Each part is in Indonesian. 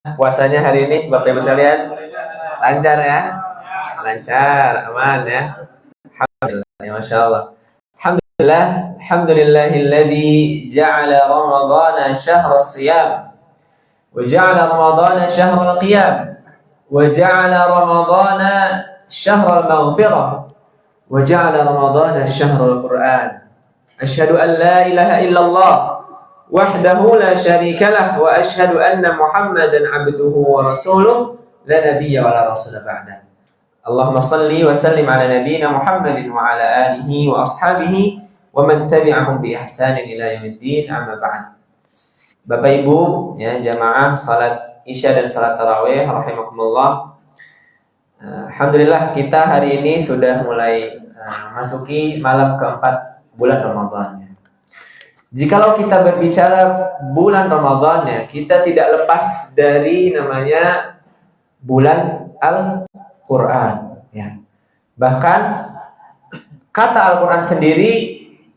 puasanya hari ini Bapak Ibu sekalian? Lancar ya? Lancar, aman ya? Alhamdulillah, ya Masya Allah. Alhamdulillah, alhamdulillahilladzi ja'ala Ramadhana syahra siyam wa ja'ala Ramadhana syahra qiyam wa ja'ala Ramadhana syahra maghfirah wa ja'ala Ramadhana syahra Qur'an. Asyhadu an la ilaha illallah wahdahu la syarikalah wa asyhadu anna Muhammadan abduhu wa rasuluh la nabiyya wa la rasula ba'da. Allahumma salli wa sallim ala nabiyyina Muhammadin wa ala alihi wa ashabihi wa man tabi'ahum bi ihsanin ila yaumiddin, amma ba'd. Bapak Ibu ya, jamaah salat Isya dan salat tarawih rahimakumullah. Alhamdulillah kita hari ini sudah mulai masuki malam keempat bulan Ramadan. Jikalau kita berbicara bulan Ramadan, kita tidak lepas dari namanya bulan Al-Quran. Ya. Bahkan kata Al-Quran sendiri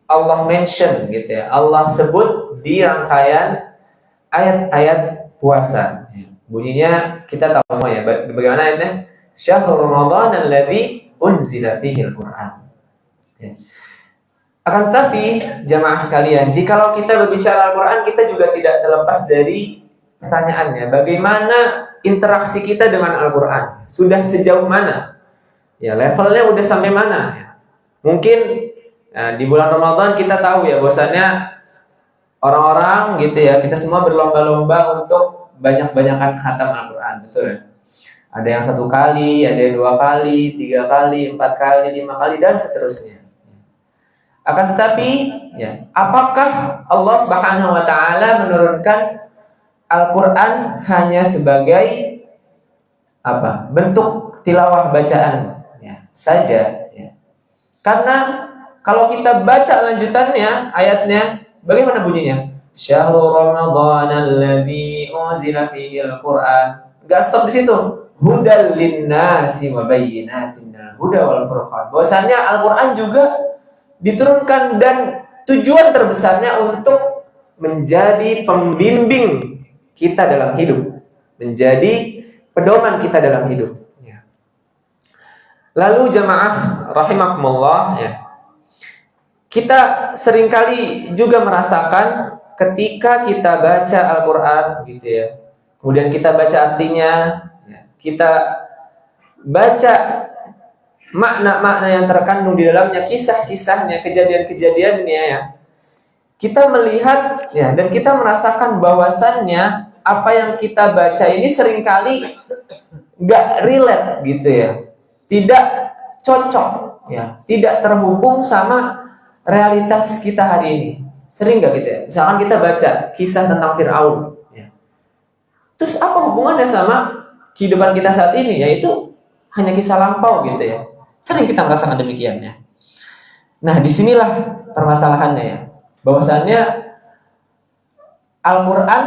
Allah mention gitu ya. Allah sebut di rangkaian ayat-ayat puasa. Bunyinya kita tahu semua ya. Bagaimana ayatnya? Syahrul Ramadan alladzi unzila fihi Al-Quran. Ya. Akan tetapi jamaah sekalian, jikalau kita berbicara Al-Quran, kita juga tidak terlepas dari pertanyaannya, bagaimana interaksi kita dengan Al-Quran? Sudah sejauh mana? Ya, levelnya udah sampai mana? Ya. Mungkin di bulan Ramadan kita tahu ya, bahwasanya orang-orang gitu ya, kita semua berlomba-lomba untuk banyak-banyakan khatam Al-Quran, betul ya? Ada yang 1 kali, ada yang 2 kali, 3 kali, 4 kali, 5 kali, dan seterusnya. Akan tetapi, ya, apakah Allah Subhanahu wa Ta'ala menurunkan Al-Quran hanya sebagai apa? Bentuk tilawah bacaan ya, saja? Ya. Karena kalau kita baca lanjutannya, ayatnya, bagaimana bunyinya? Syahrul Ramadan alladzi unzila fihi Al-Quran. Enggak stop di situ. Hudal linnasi wa bayyinatin minal huda wal furqan. Bahwasanya Al-Quran juga diturunkan dan tujuan terbesarnya untuk menjadi pembimbing kita dalam hidup, menjadi pedoman kita dalam hidup. Ya. Lalu jamaah rahimakumullah, ya, kita seringkali juga merasakan ketika kita baca Al-Quran, gitu ya, kemudian kita baca artinya, ya, kita baca makna-makna yang terkandung di dalamnya, kisah-kisahnya, kejadian-kejadiannya ya. Kita melihat ya, dan kita merasakan bahwasannya apa yang kita baca ini seringkali nggak relate gitu ya. Tidak cocok ya, tidak terhubung sama realitas kita hari ini. Sering nggak gitu ya? Misalkan kita baca kisah tentang Fir'aun ya. Terus apa hubungannya sama kehidupan kita saat ini? Yaitu hanya kisah lampau gitu ya. Sering kita merasakan demikian ya. Nah, disinilah permasalahannya ya. Bahwasannya Al-Quran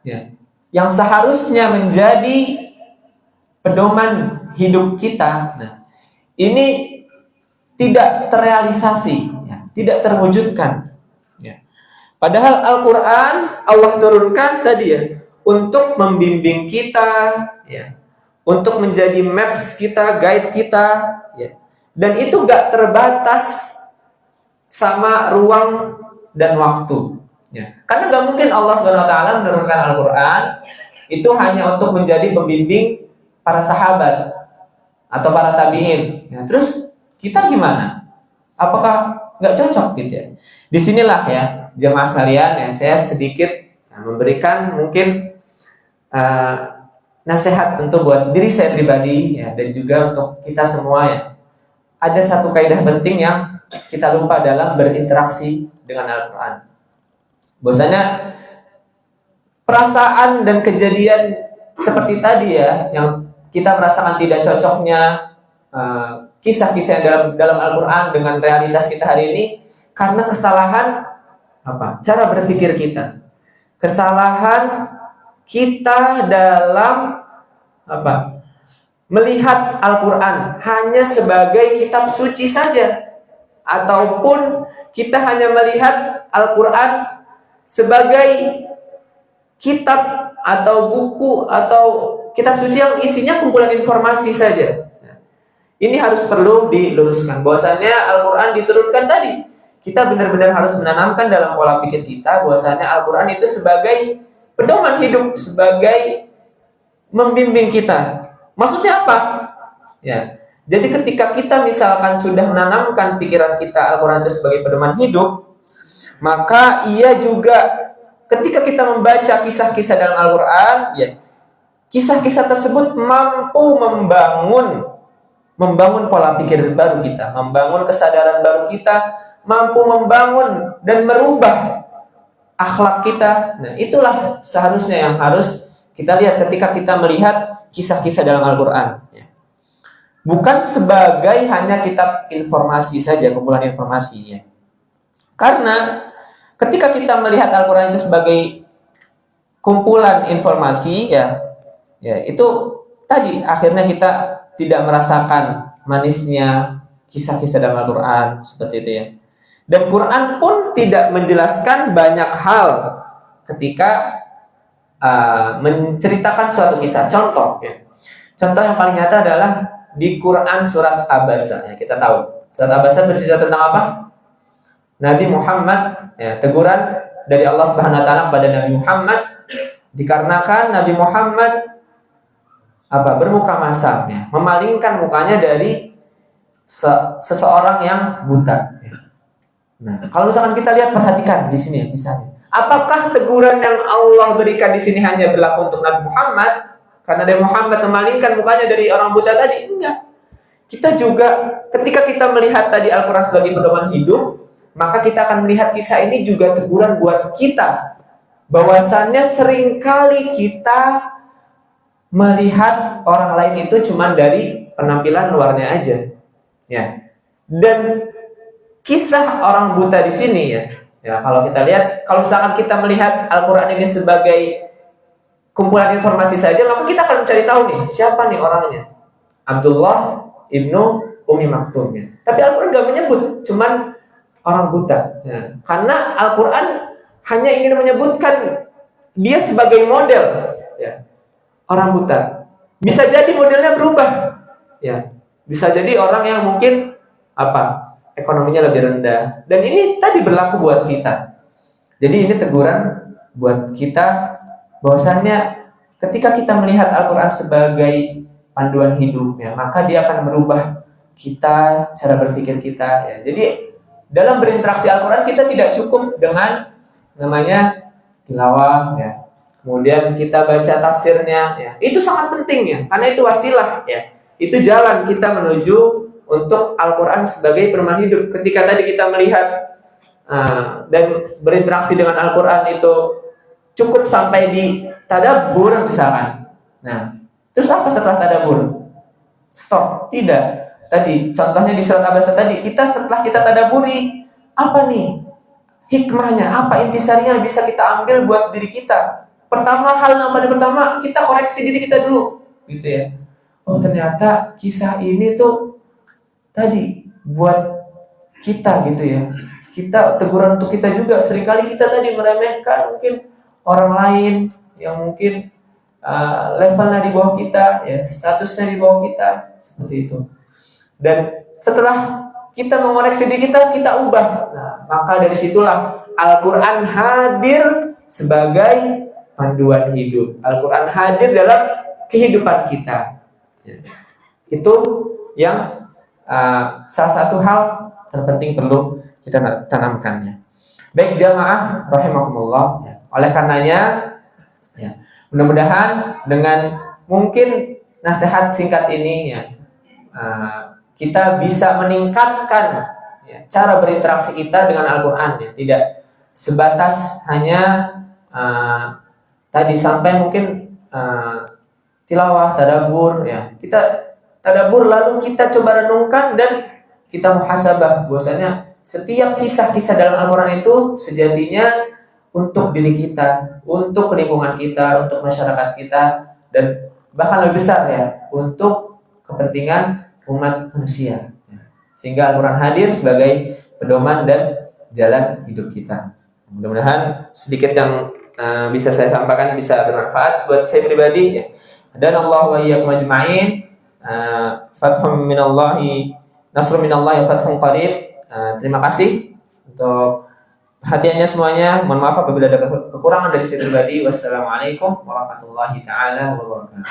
ya, yang seharusnya menjadi pedoman hidup kita, nah, ini tidak terrealisasi, ya, tidak terwujudkan. Ya. Padahal Al-Quran Allah turunkan tadi ya, untuk membimbing kita, ya, untuk menjadi maps kita, guide kita, ya. Dan itu gak terbatas sama ruang dan waktu, ya. Karena gak mungkin Allah SWT menurunkan Al-Quran itu hanya untuk menjadi pembimbing para sahabat atau para tabi'in, ya. Terus kita gimana? Apakah gak cocok gitu ya? Disinilah ya jemaah sekalian ya, saya sedikit memberikan mungkin nasihat tentu buat diri saya pribadi ya, dan juga untuk kita semua ya. Ada satu kaidah penting yang kita lupa dalam berinteraksi dengan Al-Quran. Bahwasanya perasaan dan kejadian seperti tadi ya, yang kita merasakan tidak cocoknya kisah-kisah dalam Al-Quran dengan realitas kita hari ini, karena kesalahan apa? Cara berpikir kita. Kesalahan kita dalam apa? Melihat Al-Quran hanya sebagai kitab suci saja, ataupun kita hanya melihat Al-Quran sebagai kitab atau buku atau kitab suci yang isinya kumpulan informasi saja. Ini harus perlu diluruskan. Bahwasanya Al-Quran diturunkan tadi, kita benar-benar harus menanamkan dalam pola pikir kita bahwasanya Al-Quran itu sebagai pedoman hidup, sebagai membimbing kita. Maksudnya apa? Ya. Jadi ketika kita misalkan sudah menanamkan pikiran kita Al-Quran itu sebagai pedoman hidup, maka ia juga ketika kita membaca kisah-kisah dalam Al-Quran, ya, kisah-kisah tersebut mampu membangun pola pikir baru kita, membangun kesadaran baru kita, mampu membangun dan merubah akhlak kita. Nah, itulah seharusnya yang harus kita lihat ketika kita melihat kisah-kisah dalam Al-Quran. Bukan sebagai hanya kitab informasi saja, kumpulan informasinya. Karena ketika kita melihat Al-Quran itu sebagai kumpulan informasi, ya itu tadi akhirnya kita tidak merasakan manisnya kisah-kisah dalam Al-Quran seperti itu ya. Dan Quran pun tidak menjelaskan banyak hal ketika menceritakan suatu kisah. Contoh yang paling nyata adalah di Quran surat Abasa. Ya, kita tahu surat Abasa bercerita tentang apa? Nabi Muhammad, ya, teguran dari Allah Subhanahu wa taala kepada Nabi Muhammad dikarenakan Nabi Muhammad bermuka masam, ya, memalingkan mukanya dari seseorang yang buta. Nah, kalau misalkan kita lihat, perhatikan di sini ya kisahnya. Apakah teguran yang Allah berikan di sini hanya berlaku untuk Nabi Muhammad karena Nabi Muhammad memalingkan mukanya dari orang buta tadi? Enggak. Kita juga ketika kita melihat tadi Al-Quran sebagai pedoman hidup, maka kita akan melihat kisah ini juga teguran buat kita. Bahwasannya seringkali kita melihat orang lain itu cuma dari penampilan luarnya aja. Ya. Dan kisah orang buta di sini ya kalau kita lihat, kalau misalkan kita melihat Al-Quran ini sebagai kumpulan informasi saja, maka kita akan mencari tahu nih, siapa nih orangnya. Abdullah ibnu Umi Maktum. Ya. Tapi Al-Quran gak menyebut, cuman orang buta. Ya. Karena Al-Quran hanya ingin menyebutkan dia sebagai model, ya, orang buta. Bisa jadi modelnya berubah, ya. Bisa jadi orang yang mungkin ekonominya lebih rendah. Dan ini tadi berlaku buat kita. Jadi ini teguran buat kita bahwasannya ketika kita melihat Al-Quran sebagai panduan hidup, ya, maka dia akan merubah kita, cara berpikir kita. Ya. Jadi dalam berinteraksi Al-Quran kita tidak cukup dengan namanya tilawah, ya. Kemudian kita baca tafsirnya, ya. Itu sangat penting ya, karena itu wasilah, ya. Itu jalan kita menuju untuk Al-Quran sebagai pedoman hidup. Ketika tadi kita melihat dan berinteraksi dengan Al-Quran itu cukup sampai di tadabbur misalkan. Nah, terus apa setelah tadabbur? Stop, tidak. Tadi contohnya di surat Abasa tadi, setelah kita tadabburi, apa nih hikmahnya, apa intisarinya bisa kita ambil buat diri kita? Hal yang paling pertama, kita koreksi diri kita dulu, gitu ya. Oh, ternyata kisah ini tuh tadi buat kita, gitu ya. Kita teguran untuk kita juga. Seringkali kita tadi meremehkan mungkin orang lain yang mungkin levelnya di bawah kita, ya, statusnya di bawah kita, seperti itu. Dan setelah kita mengoreksi diri kita ubah. Nah, maka dari situlah Al-Quran hadir sebagai panduan hidup. Al-Quran hadir dalam kehidupan kita. Itu yang salah satu hal terpenting perlu kita tanamkannya. Baik jamaah rahimakumullah. Oleh karenanya, ya, mudah-mudahan dengan mungkin nasihat singkat ini, ya, kita bisa meningkatkan, ya, cara berinteraksi kita dengan Al-Quran, ya. Tidak sebatas hanya tadi sampai mungkin tilawah, tadabbur, ya. Kita tadabbur lalu kita coba renungkan dan kita muhasabah bahwasanya setiap kisah-kisah dalam Al-Quran itu sejatinya untuk diri kita, untuk lingkungan kita, untuk masyarakat kita, dan bahkan lebih besar, ya, untuk kepentingan umat manusia. Sehingga Al-Quran hadir sebagai pedoman dan jalan hidup kita. Mudah-mudahan sedikit yang bisa saya sampaikan bisa bermanfaat buat saya pribadi ya. Dan Allah wa iyyakum ajma'in. Fathun minallahi, nasrun minallahi, fathun qarib. Terima kasih untuk perhatiannya semuanya. Mohon maaf apabila ada kekurangan dari saya pribadi. Wassalamualaikum warahmatullahi taala wabarakatuh.